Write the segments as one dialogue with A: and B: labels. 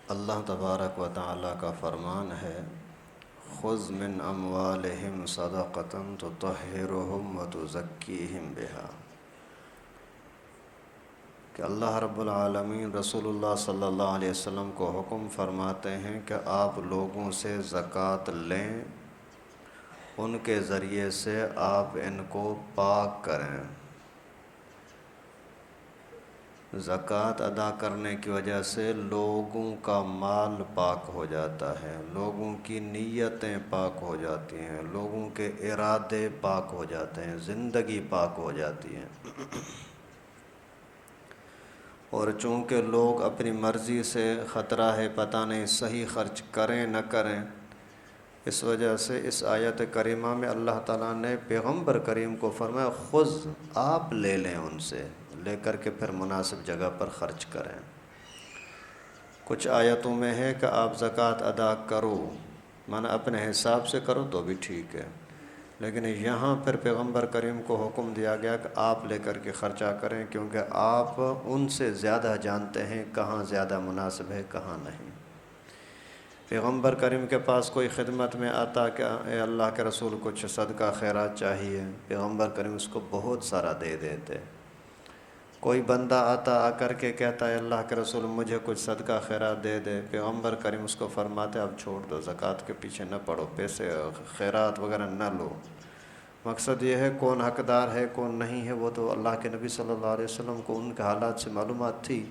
A: اللہ تبارک و تعالیٰ کا فرمان ہے، خذ من اموالہم صدقۃ تطہرہم وتزکیہم بہا، کہ اللہ رب العالمین رسول اللہ صلی اللہ علیہ وسلم کو حکم فرماتے ہیں کہ آپ لوگوں سے زکوٰۃ لیں، ان کے ذریعے سے آپ ان کو پاک کریں۔ زکوٰۃ ادا کرنے کی وجہ سے لوگوں کا مال پاک ہو جاتا ہے، لوگوں کی نیتیں پاک ہو جاتی ہیں، لوگوں کے ارادے پاک ہو جاتے ہیں، زندگی پاک ہو جاتی ہے۔ اور چونکہ لوگ اپنی مرضی سے خطرہ ہے پتہ نہیں صحیح خرچ کریں نہ کریں، اس وجہ سے اس آیت کریمہ میں اللہ تعالیٰ نے پیغمبر کریم کو فرمایا خذ، آپ لے لیں، ان سے لے کر کے پھر مناسب جگہ پر خرچ کریں۔ کچھ آیتوں میں ہے کہ آپ زکوٰۃ ادا کرو، مانا اپنے حساب سے کرو تو بھی ٹھیک ہے، لیکن یہاں پھر پیغمبر کریم کو حکم دیا گیا کہ آپ لے کر کے خرچہ کریں، کیونکہ آپ ان سے زیادہ جانتے ہیں کہاں زیادہ مناسب ہے کہاں نہیں۔ پیغمبر کریم کے پاس کوئی خدمت میں آتا کہ اے اللہ کے رسول کچھ صدقہ خیرات چاہیے، پیغمبر کریم اس کو بہت سارا دے دیتے۔ کوئی بندہ آتا آ کر کے کہتا ہے اللہ کے رسول مجھے کچھ صدقہ خیرات دے دے، پیغمبر کریم اس کو فرماتے اب چھوڑ دو، زکوٰۃ کے پیچھے نہ پڑو، پیسے خیرات وغیرہ نہ لو۔ مقصد یہ ہے کون حقدار ہے کون نہیں ہے وہ تو اللہ کے نبی صلی اللہ علیہ وسلم کو ان کے حالات سے معلومات تھی،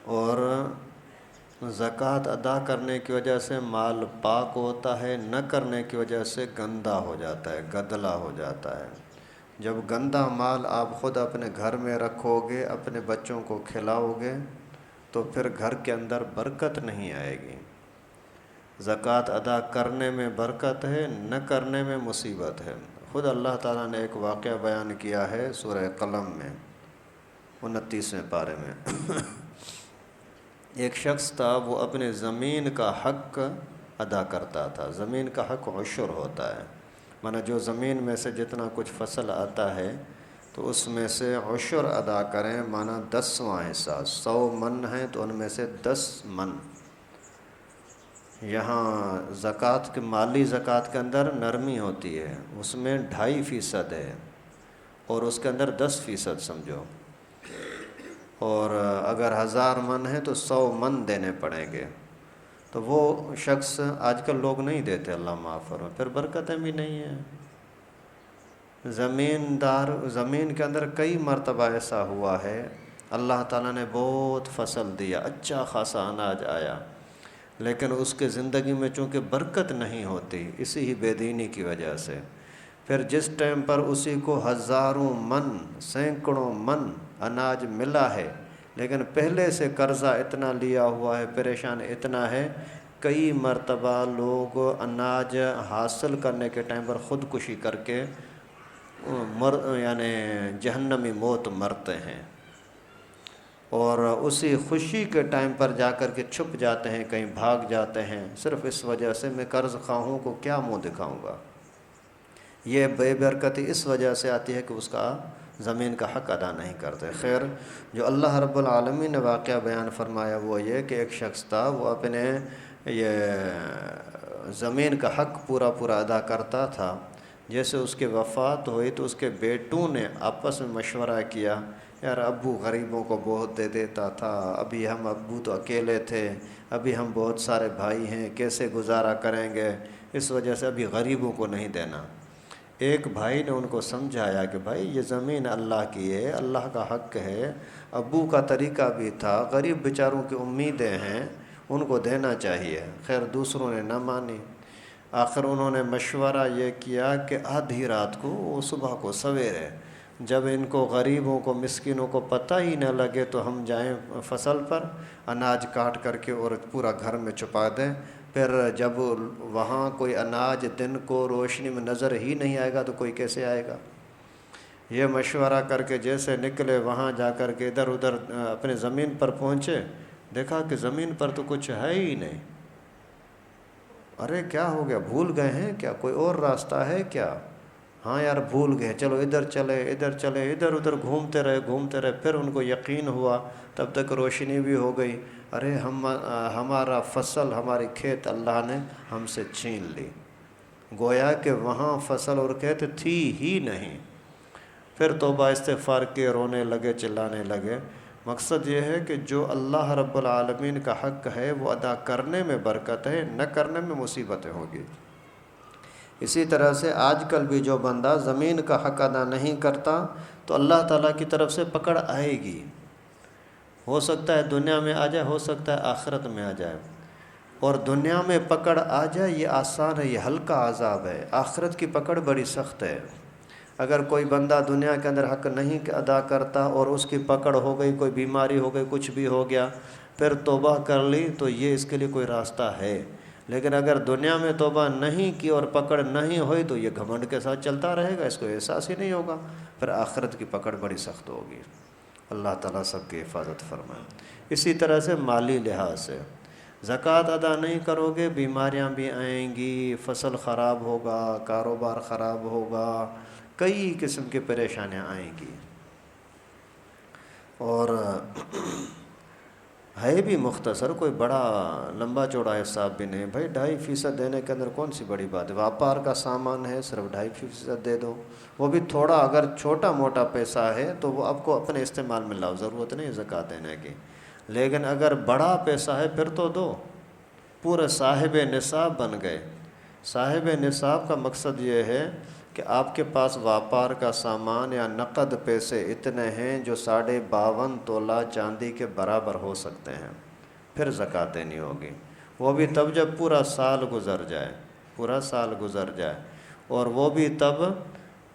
A: اور زکوٰۃ ادا کرنے کی وجہ سے مال پاک ہوتا ہے، نہ کرنے کی وجہ سے گندا ہو جاتا ہے، گدلا ہو جاتا ہے۔ جب گندا مال آپ خود اپنے گھر میں رکھو گے، اپنے بچوں کو کھلاؤ گے، تو پھر گھر کے اندر برکت نہیں آئے گی۔ زکوٰۃ ادا کرنے میں برکت ہے، نہ کرنے میں مصیبت ہے۔ خود اللہ تعالیٰ نے ایک واقعہ بیان کیا ہے سورہ قلم میں 29ویں پارے میں۔ ایک شخص تھا، وہ اپنے زمین کا حق ادا کرتا تھا۔ زمین کا حق عشر ہوتا ہے، مانا جو زمین میں سے جتنا کچھ فصل آتا ہے تو اس میں سے عشر ادا کریں، مانا 10واں حصہ۔ 100 من ہیں تو ان میں سے 10 من۔ یہاں زکوٰۃ کے مالی زکوٰۃ کے اندر نرمی ہوتی ہے، اس میں 2.5% ہے اور اس کے اندر 10% سمجھو، اور اگر 1000 من ہے تو 100 من دینے پڑیں گے۔ تو وہ شخص آج کل لوگ نہیں دیتے، اللہ معاف فرمائے، پھر برکتیں بھی نہیں ہیں۔ زمین کے اندر کئی مرتبہ ایسا ہوا ہے، اللہ تعالیٰ نے بہت فصل دیا، اچھا خاصا اناج آیا، لیکن اس کے زندگی میں چونکہ برکت نہیں ہوتی، اسی ہی بے دینی کی وجہ سے، پھر جس ٹائم پر اسی کو 1000 من 100 من اناج ملا ہے، لیکن پہلے سے قرضہ اتنا لیا ہوا ہے، پریشان اتنا ہے، کئی مرتبہ لوگ اناج حاصل کرنے کے ٹائم پر خودکشی کر کے یعنی جہنمی موت مرتے ہیں، اور اسی خوشی کے ٹائم پر جا کر کے چھپ جاتے ہیں، کہیں بھاگ جاتے ہیں، صرف اس وجہ سے میں قرض خواہوں کو کیا منہ دکھاؤں گا۔ یہ بے برکتی اس وجہ سے آتی ہے کہ اس کا زمین کا حق ادا نہیں کرتے۔ خیر، جو اللہ رب العالمین نے واقعہ بیان فرمایا وہ یہ کہ ایک شخص تھا، وہ اپنے یہ زمین کا حق پورا ادا کرتا تھا۔ جیسے اس کی وفات ہوئی تو اس کے بیٹوں نے آپس میں مشورہ کیا، یار ابو غریبوں کو بہت دے دیتا تھا، ابھی ہم ابو تو اکیلے تھے، ابھی ہم بہت سارے بھائی ہیں، کیسے گزارا کریں گے، اس وجہ سے ابھی غریبوں کو نہیں دینا۔ ایک بھائی نے ان کو سمجھایا کہ بھائی یہ زمین اللہ کی ہے، اللہ کا حق ہے، ابو کا طریقہ بھی تھا، غریب بیچاروں کی امیدیں ہیں، ان کو دینا چاہیے۔ خیر دوسروں نے نہ مانی، آخر انہوں نے مشورہ یہ کیا کہ آدھی رات کو صبح کو سویرے جب ان کو غریبوں کو مسکینوں کو پتہ ہی نہ لگے تو ہم جائیں فصل پر، اناج کاٹ کر کے اور پورا گھر میں چھپا دیں، پھر جب وہاں کوئی اناج دن کو روشنی میں نظر ہی نہیں آئے گا تو کوئی کیسے آئے گا۔ یہ مشورہ کر کے جیسے نکلے، وہاں جا کر کے ادھر ادھر اپنے زمین پر پہنچے، دیکھا کہ زمین پر تو کچھ ہے ہی نہیں۔ ارے کیا ہو گیا، بھول گئے ہیں کیا، کوئی اور راستہ ہے کیا؟ ہاں یار بھول گئے، چلو ادھر چلے ادھر چلے، ادھر ادھر گھومتے رہے، پھر ان کو یقین ہوا، تب تک روشنی بھی ہو گئی، ارے ہمارا فصل، ہماری کھیت اللہ نے ہم سے چھین لی، گویا کہ وہاں فصل اور کھیت تھی ہی نہیں۔ پھر توبہ استغفار کے رونے لگے، چلانے لگے۔ مقصد یہ ہے کہ جو اللہ رب العالمین کا حق ہے وہ ادا کرنے میں برکت ہے، نہ کرنے میں مصیبتیں ہوگی۔ اسی طرح سے آج کل بھی جو بندہ زمین کا حق ادا نہیں کرتا تو اللہ تعالیٰ کی طرف سے پکڑ آئے گی، ہو سکتا ہے دنیا میں آ جائے، ہو سکتا ہے آخرت میں آ جائے۔ اور دنیا میں پکڑ آ جائے یہ آسان ہے، یہ ہلکا عذاب ہے، آخرت کی پکڑ بڑی سخت ہے۔ اگر کوئی بندہ دنیا کے اندر حق نہیں ادا کرتا اور اس کی پکڑ ہو گئی، کوئی بیماری ہو گئی، کچھ بھی ہو گیا، پھر توبہ کر لی تو یہ اس کے لیے کوئی راستہ ہے۔ لیکن اگر دنیا میں توبہ نہیں کی اور پکڑ نہیں ہوئی تو یہ گھمنڈ کے ساتھ چلتا رہے گا، اس کو احساس ہی نہیں ہوگا، پھر آخرت کی پکڑ بڑی سخت ہوگی۔ اللہ تعالیٰ سب کی حفاظت فرمائے۔ اسی طرح سے مالی لحاظ سے زکوٰۃ ادا نہیں کرو گے، بیماریاں بھی آئیں گی، فصل خراب ہوگا، کاروبار خراب ہوگا، کئی قسم کی پریشانیاں آئیں گی۔ اور ہے بھی مختصر، کوئی بڑا لمبا چوڑا حساب بھی نہیں بھائی، 2.5% دینے کے اندر کون سی بڑی بات ہے؟ ویاپار کا سامان ہے، صرف 2.5% دے دو، وہ بھی تھوڑا، اگر چھوٹا موٹا پیسہ ہے تو وہ آپ کو اپنے استعمال میں لاؤ، ضرورت نہیں زکوٰۃ دینے کی۔ لیکن اگر بڑا پیسہ ہے پھر تو دو، پورے صاحب نصاب بن گئے۔ صاحب نصاب کا مقصد یہ ہے کہ آپ کے پاس ویاپار کا سامان یا نقد پیسے اتنے ہیں جو 52.5 تولہ چاندی کے برابر ہو سکتے ہیں، پھر زکوٰۃ دینی ہوگی۔ وہ بھی تب جب پورا سال گزر جائے، پورا سال گزر جائے، اور وہ بھی تب،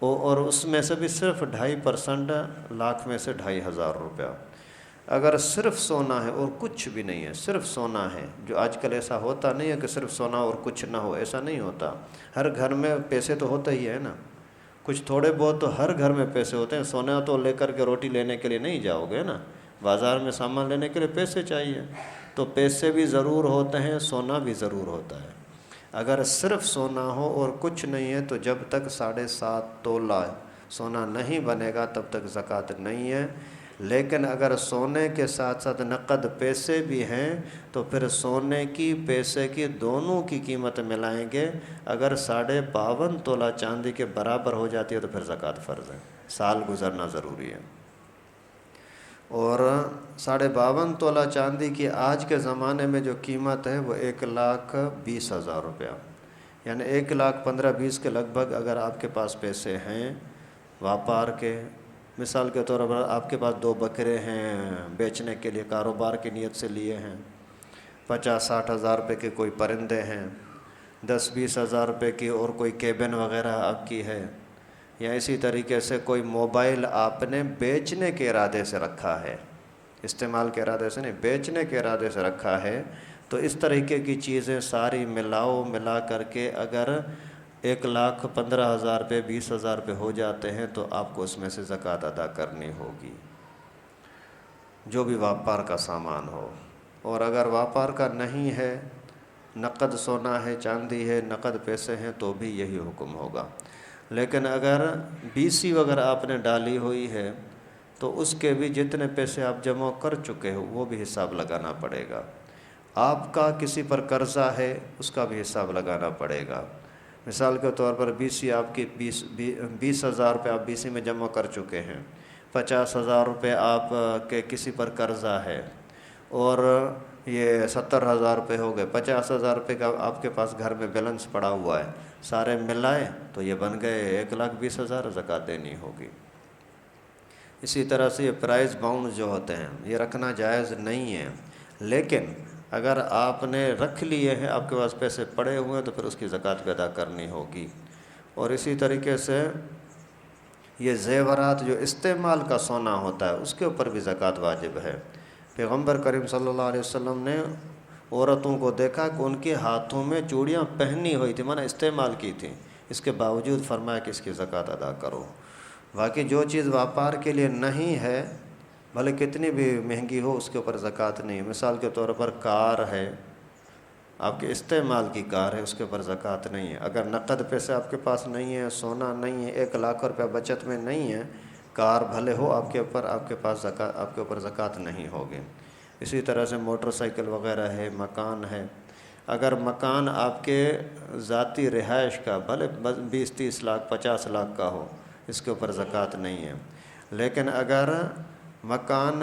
A: اور اس میں سے بھی صرف 2.5%، لاکھ میں سے 2.5 ہزار روپیہ۔ اگر صرف سونا ہے اور کچھ بھی نہیں ہے، صرف سونا ہے، جو آج کل ایسا ہوتا نہیں ہے کہ صرف سونا اور کچھ نہ ہو، ایسا نہیں ہوتا، ہر گھر میں پیسے تو ہوتے ہی ہے نا، کچھ تھوڑے بہت تو ہر گھر میں پیسے ہوتے ہیں۔ سونا تو لے کر کے روٹی لینے کے لیے نہیں جاؤ گے نا، بازار میں سامان لینے کے لیے پیسے چاہیے، تو پیسے بھی ضرور ہوتے ہیں، سونا بھی ضرور ہوتا ہے۔ اگر صرف سونا ہو اور کچھ نہیں ہے تو جب تک 7.5 تولہ سونا نہیں بنے گا تب تک زکوٰۃ نہیں ہے۔ لیکن اگر سونے کے ساتھ ساتھ نقد پیسے بھی ہیں تو پھر سونے کی، پیسے کی، دونوں کی قیمت ملائیں گے، اگر 52.5 تولہ چاندی کے برابر ہو جاتی ہے تو پھر زکوٰۃ فرض ہے، سال گزرنا ضروری ہے۔ اور 52.5 تولہ چاندی کی آج کے زمانے میں جو قیمت ہے وہ 1,20,000 روپیہ، یعنی 1,15,20 کے لگ بھگ اگر آپ کے پاس پیسے ہیں ویاپار کے، مثال کے طور پر آپ کے پاس 2 بکرے ہیں بیچنے کے لیے، کاروبار کی نیت سے لیے ہیں، 50-60 ہزار روپے کے کوئی پرندے ہیں، 10-20 ہزار روپے کی اور کوئی کیبن وغیرہ آپ کی ہے، یا اسی طریقے سے کوئی موبائل آپ نے بیچنے کے ارادے سے رکھا ہے، استعمال کے ارادے سے نہیں، بیچنے کے ارادے سے رکھا ہے، تو اس طریقے کی چیزیں ساری ملا کر کے اگر 1,15,000 روپے، 20,000 روپے ہو جاتے ہیں تو آپ کو اس میں سے زکوٰۃ ادا کرنی ہوگی، جو بھی ویاپار کا سامان ہو۔ اور اگر ویاپار کا نہیں ہے، نقد سونا ہے، چاندی ہے، نقد پیسے ہیں، تو بھی یہی حکم ہوگا۔ لیکن اگر BC وغیرہ آپ نے ڈالی ہوئی ہے تو اس کے بھی جتنے پیسے آپ جمع کر چکے ہو وہ بھی حساب لگانا پڑے گا۔ آپ کا کسی پر قرضہ ہے اس کا بھی حساب لگانا پڑے گا۔ مثال کے طور پر BC آپ کی 20,000 روپے آپ BC میں جمع کر چکے ہیں، 50,000 روپے آپ کے کسی پر قرضہ ہے، اور یہ 70,000 روپے ہو گئے، 50,000 روپے کا آپ کے پاس گھر میں بیلنس پڑا ہوا ہے، سارے ملائے تو یہ بن گئے 1,20,000، زکوٰۃ دینی ہوگی۔ اسی طرح سے یہ پرائز باؤنڈ جو ہوتے ہیں یہ رکھنا جائز نہیں ہے، لیکن اگر آپ نے رکھ لیے ہیں، آپ کے پاس پیسے پڑے ہوئے ہیں، تو پھر اس کی زکوٰۃ بھی ادا کرنی ہوگی۔ اور اسی طریقے سے یہ زیورات جو استعمال کا سونا ہوتا ہے اس کے اوپر بھی زکوٰۃ واجب ہے۔ پیغمبر کریم صلی اللہ علیہ وسلم نے عورتوں کو دیکھا کہ ان کے ہاتھوں میں چوڑیاں پہنی ہوئی تھیں، معنی استعمال کی تھیں، اس کے باوجود فرمایا کہ اس کی زکوٰۃ ادا کرو۔ باقی جو چیز ویاپار کے لیے نہیں ہے، بھلے کتنی بھی مہنگی ہو، اس کے اوپر زکوٰۃ نہیں۔ مثال کے طور پر کار ہے، آپ کے استعمال کی کار ہے، اس کے اوپر زکوٰۃ نہیں ہے۔ اگر نقد پیسے آپ کے پاس نہیں ہے، سونا نہیں ہے، 1 لاکھ روپے بچت میں نہیں ہے، کار بھلے ہو آپ کے اوپر، آپ کے پاس آپ کے اوپر زکوٰۃ نہیں ہوگی۔ اسی طرح سے موٹر سائیکل وغیرہ ہے، مکان ہے، اگر مکان آپ کے ذاتی رہائش کا بھلے 20-30 لاکھ 50 لاکھ کا ہو، اس کے اوپر زکوٰۃ نہیں ہے۔ لیکن اگر مکان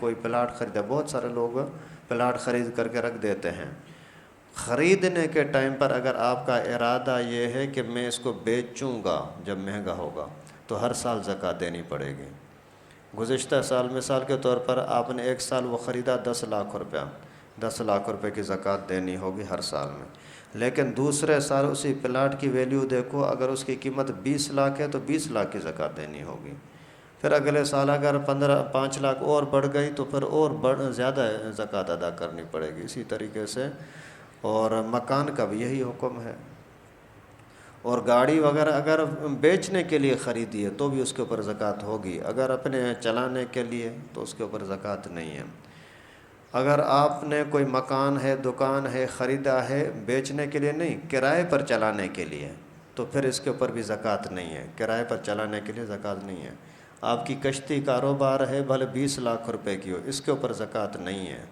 A: کوئی پلاٹ خریدا، بہت سارے لوگ پلاٹ خرید کر کے رکھ دیتے ہیں، خریدنے کے ٹائم پر اگر آپ کا ارادہ یہ ہے کہ میں اس کو بیچوں گا جب مہنگا ہوگا، تو ہر سال زکوٰۃ دینی پڑے گی۔ گزشتہ سال مثال کے طور پر آپ نے 1 سال وہ خریدا 10 لاکھ روپیہ، 10 لاکھ روپے کی زکوٰۃ دینی ہوگی ہر سال میں۔ لیکن دوسرے سال اسی پلاٹ کی ویلیو دیکھو، اگر اس کی قیمت 20 لاکھ ہے تو 20 لاکھ کی زکوٰۃ دینی ہوگی۔ پھر اگلے سال اگر 5 لاکھ اور بڑھ گئی تو پھر اور زیادہ زکوٰۃ ادا کرنی پڑے گی۔ اسی طریقے سے اور مکان کا بھی یہی حکم ہے۔ اور گاڑی وغیرہ اگر بیچنے کے لیے خریدی ہے تو بھی اس کے اوپر زکوٰۃ ہوگی، اگر اپنے چلانے کے لیے تو اس کے اوپر زکوٰۃ نہیں ہے۔ اگر آپ نے کوئی مکان ہے، دکان ہے، خریدا ہے بیچنے کے لیے نہیں، کرائے پر چلانے کے لیے، تو پھر اس کے اوپر بھی زکوٰۃ نہیں ہے، کرائے پر چلانے کے لیے زکوٰۃ نہیں ہے۔ آپ کی کشتی کاروبار ہے، بھلے 20 لاکھ روپے کی ہو، اس کے اوپر زکوٰۃ نہیں ہے۔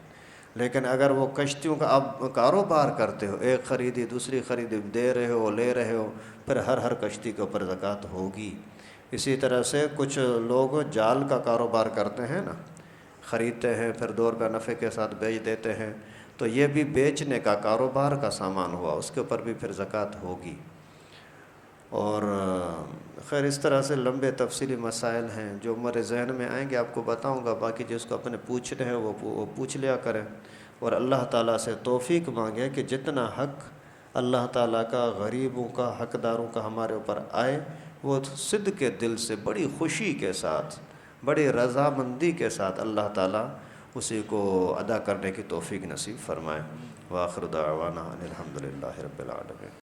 A: لیکن اگر وہ کشتیوں کا آپ کاروبار کرتے ہو، ایک خریدی دوسری خریدی، دے رہے ہو لے رہے ہو، پھر ہر کشتی کے اوپر زکوٰۃ ہوگی۔ اسی طرح سے کچھ لوگ جال کا کاروبار کرتے ہیں نا، خریدتے ہیں پھر 2 روپے نفع کے ساتھ بیچ دیتے ہیں، تو یہ بھی بیچنے کا کاروبار کا سامان ہوا، اس کے اوپر بھی پھر زکوٰۃ ہوگی۔ اور خیر اس طرح سے لمبے تفصیلی مسائل ہیں، جو ہمارے ذہن میں آئیں گے آپ کو بتاؤں گا، باقی جس کو اپنے پوچھنے ہیں وہ پوچھ لیا کریں، اور اللہ تعالیٰ سے توفیق مانگیں کہ جتنا حق اللہ تعالیٰ کا، غریبوں کا، حقداروں کا ہمارے اوپر آئے، وہ صدق کے دل سے بڑی خوشی کے ساتھ، بڑی رضامندی کے ساتھ اللہ تعالیٰ اسی کو ادا کرنے کی توفیق نصیب فرمائے۔ وآخر دعوانا ان الحمد للہ رب العالمین۔